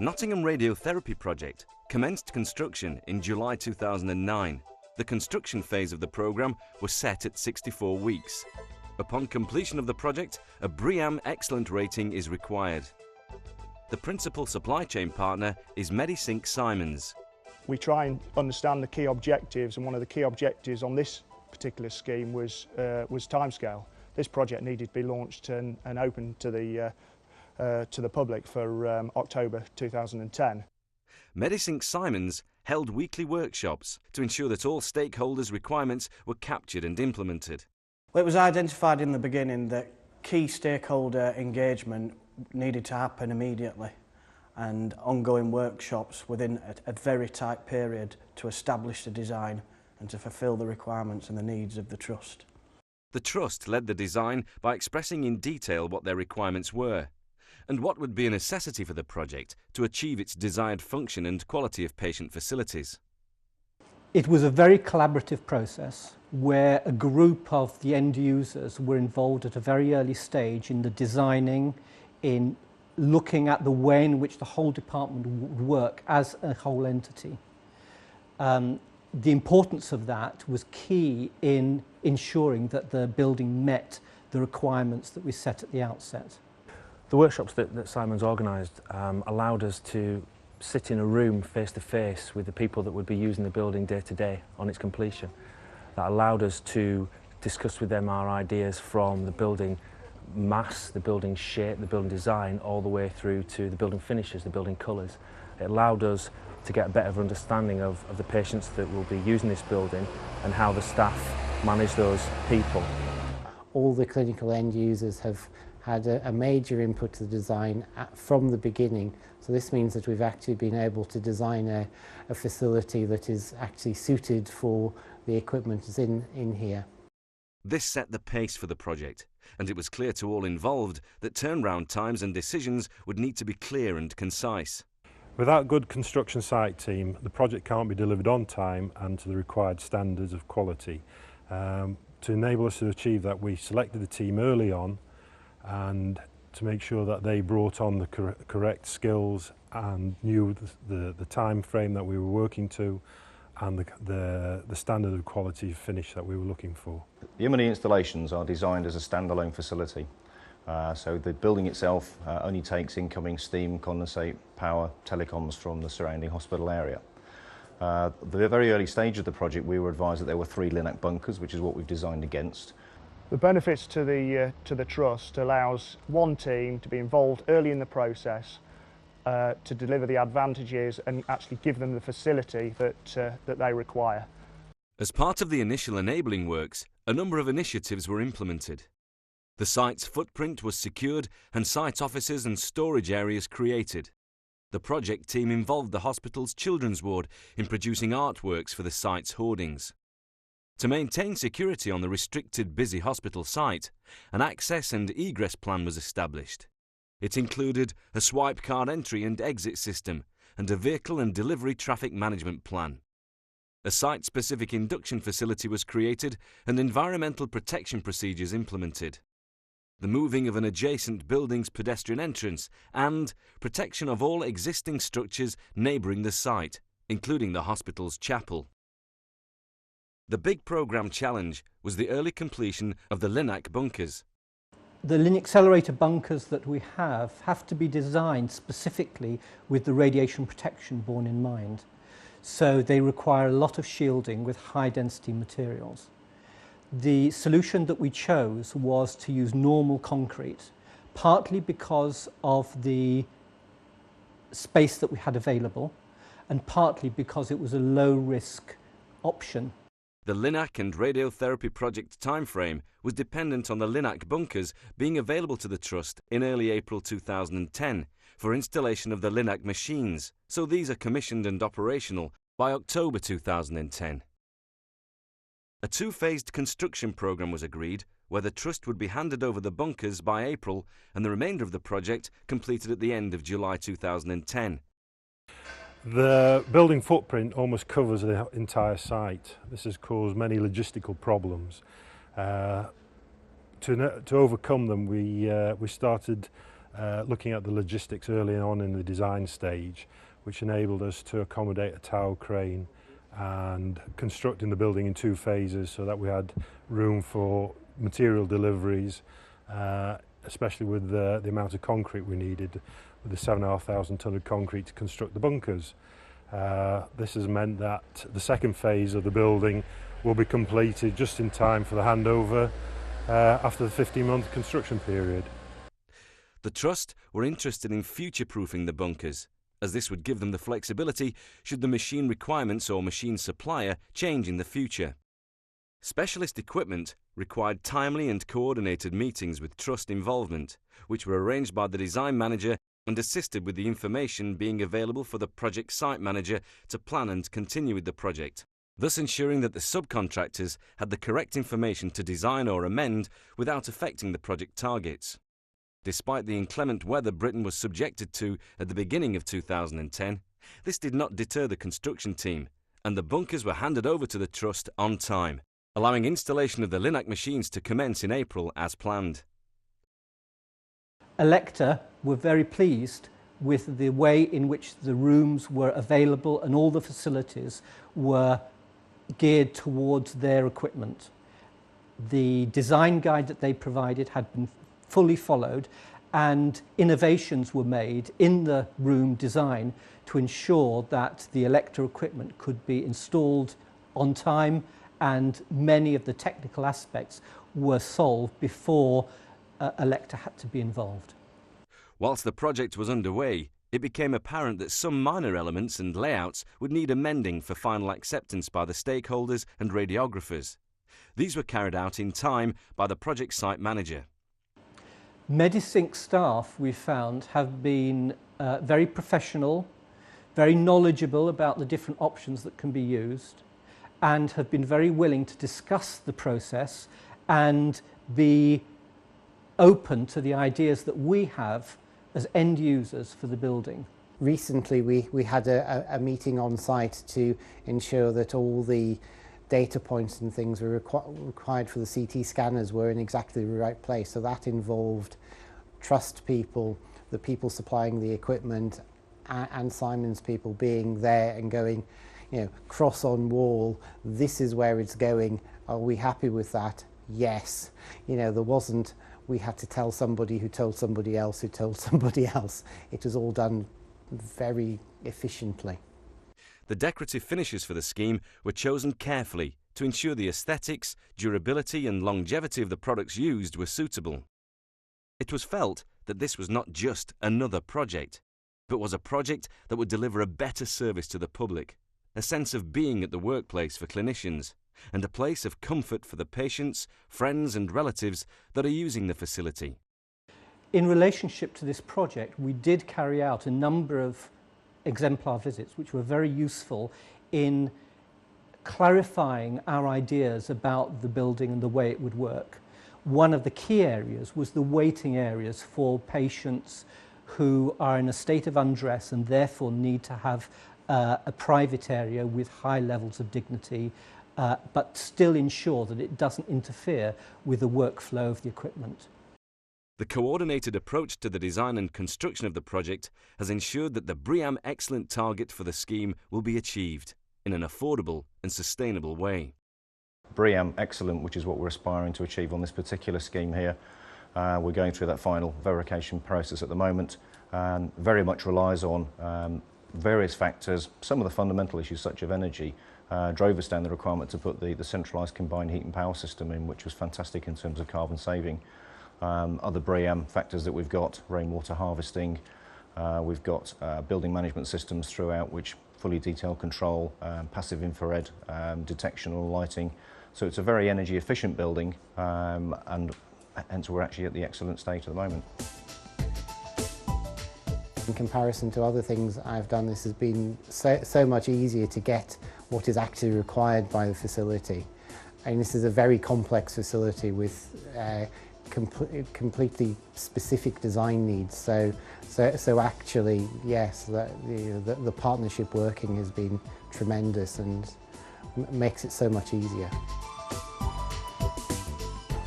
Nottingham Radiotherapy project commenced construction in July 2009. The construction phase of the programme was set at 64 weeks. Upon completion of the project, a BREEAM Excellent rating is required. The principal supply chain partner is Medicinq Simons. We try and understand the key objectives, and one of the key objectives on this particular scheme was timescale. This project needed to be launched and open to the public for October 2010. Medicinq Simons held weekly workshops to ensure that all stakeholders' requirements were captured and implemented. Well, it was identified in the beginning that key stakeholder engagement needed to happen immediately, and ongoing workshops within a very tight period to establish the design and to fulfil the requirements and the needs of the Trust. The Trust led the design by expressing in detail what their requirements were and what would be a necessity for the project to achieve its desired function and quality of patient facilities. It was a very collaborative process where a group of the end users were involved at a very early stage in the designing, in looking at the way in which the whole department would work as a whole entity. The importance of that was key in ensuring that the building met the requirements that we set at the outset. The workshops that Simons organised allowed us to sit in a room face to face with the people that would be using the building day to day on its completion. That allowed us to discuss with them our ideas from the building mass, the building shape, the building design, all the way through to the building finishes, the building colours. It allowed us to get a better understanding of the patients that will be using this building and how the staff manage those people. All the clinical end users have had a major input to the design from the beginning. So this means that we've actually been able to design a facility that is actually suited for the equipment that's in here. This set the pace for the project, and it was clear to all involved that turnaround times and decisions would need to be clear and concise. Without a good construction site team, the project can't be delivered on time and to the required standards of quality. To enable us to achieve that, we selected the team early on and to make sure that they brought on the correct skills and knew the time frame that we were working to and the standard of quality of finish that we were looking for. The M&E installations are designed as a standalone facility. So the building itself only takes incoming steam, condensate, power, telecoms from the surrounding hospital area. The very early stage of the project, we were advised that there were 3 Linac bunkers, which is what we've designed against. The benefits to the Trust allows one team to be involved early in the process to deliver the advantages and actually give them the facility that they require. As part of the initial enabling works, a number of initiatives were implemented. The site's footprint was secured and site offices and storage areas created. The project team involved the hospital's children's ward in producing artworks for the site's hoardings. To maintain security on the restricted busy hospital site, an access and egress plan was established. It included a swipe card entry and exit system and a vehicle and delivery traffic management plan. A site-specific induction facility was created and environmental protection procedures implemented. The moving of an adjacent building's pedestrian entrance and protection of all existing structures neighbouring the site, including the hospital's chapel. The big programme challenge was the early completion of the Linac bunkers. The accelerator bunkers that we have to be designed specifically with the radiation protection borne in mind. So they require a lot of shielding with high density materials. The solution that we chose was to use normal concrete, partly because of the space that we had available and partly because it was a low risk option. The Linac and radiotherapy project timeframe was dependent on the Linac bunkers being available to the Trust in early April 2010 for installation of the Linac machines, so these are commissioned and operational by October 2010. A 2-phased construction programme was agreed where the Trust would be handed over the bunkers by April and the remainder of the project completed at the end of July 2010. The building footprint almost covers the entire site. This has caused many logistical problems. To overcome them, we started looking at the logistics early on in the design stage, which enabled us to accommodate a tower crane and constructing the building in 2 phases so that we had room for material deliveries, especially with the amount of concrete we needed, with the 7,500 tonne of concrete to construct the bunkers. This has meant that the second phase of the building will be completed just in time for the handover after the 15-month construction period. The Trust were interested in future-proofing the bunkers, as this would give them the flexibility should the machine requirements or machine supplier change in the future. Specialist equipment required timely and coordinated meetings with Trust involvement, which were arranged by the design manager and assisted with the information being available for the project site manager to plan and continue with the project, thus ensuring that the subcontractors had the correct information to design or amend without affecting the project targets. Despite the inclement weather Britain was subjected to at the beginning of 2010, this did not deter the construction team, and the bunkers were handed over to the Trust on time, allowing installation of the Medicinq machines to commence in April as planned. Electa were very pleased with the way in which the rooms were available and all the facilities were geared towards their equipment. The design guide that they provided had been fully followed, and innovations were made in the room design to ensure that the Electa equipment could be installed on time, and many of the technical aspects were solved before Electa had to be involved. Whilst the project was underway, it became apparent that some minor elements and layouts would need amending for final acceptance by the stakeholders and radiographers. These were carried out in time by the project site manager. Medicinq staff, we found, have been very professional, very knowledgeable about the different options that can be used, and have been very willing to discuss the process and be open to the ideas that we have as end users for the building. Recently we had a meeting on site to ensure that all the data points and things were required for the CT scanners were in exactly the right place. So that involved Trust people, the people supplying the equipment, and Simon's people being there and going, you know, cross on wall, this is where it's going, are we happy with that? Yes. You know, there wasn't, we had to tell somebody who told somebody else who told somebody else. It was all done very efficiently. The decorative finishes for the scheme were chosen carefully to ensure the aesthetics, durability and longevity of the products used were suitable. It was felt that this was not just another project, but was a project that would deliver a better service to the public, a sense of being at the workplace for clinicians, and a place of comfort for the patients, friends and relatives that are using the facility. In relationship to this project, we did carry out a number of exemplar visits which were very useful in clarifying our ideas about the building and the way it would work. One of the key areas was the waiting areas for patients who are in a state of undress and therefore need to have a private area with high levels of dignity, but still ensure that it doesn't interfere with the workflow of the equipment. The coordinated approach to the design and construction of the project has ensured that the BREEAM Excellent target for the scheme will be achieved in an affordable and sustainable way. BREEAM Excellent, which is what we're aspiring to achieve on this particular scheme here. We're going through that final verification process at the moment, and very much relies on various factors. Some of the fundamental issues, such as energy, drove us down the requirement to put the centralised combined heat and power system in, which was fantastic in terms of carbon saving. Other BREEAM factors that we've got, rainwater harvesting, we've got building management systems throughout which fully detailed control, passive infrared detection or lighting. So it's a very energy efficient building, and hence we're actually at the excellent state at the moment. In comparison to other things I've done, this has been so much easier to get what is actually required by the facility. And this is a very complex facility with completely specific design needs. So actually, yes, the partnership working has been tremendous and makes it so much easier.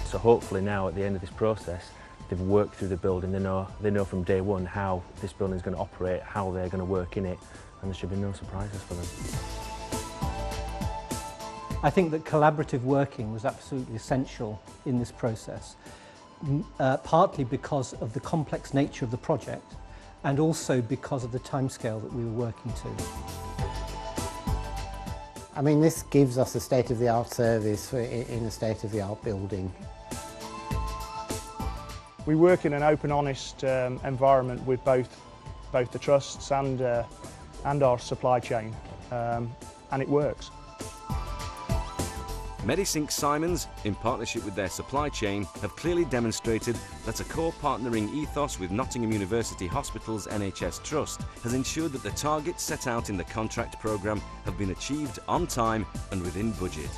So hopefully now at the end of this process, they've worked through the building, they know from day one how this building is going to operate, how they're going to work in it, and there should be no surprises for them. I think that collaborative working was absolutely essential in this process, partly because of the complex nature of the project and also because of the timescale that we were working to. I mean, this gives us a state-of-the-art service in a state-of-the-art building. We work in an open, honest environment with both the trusts and our supply chain, and it works. Medicinq Simons, in partnership with their supply chain, have clearly demonstrated that a core partnering ethos with Nottingham University Hospital's NHS Trust has ensured that the targets set out in the contract programme have been achieved on time and within budget.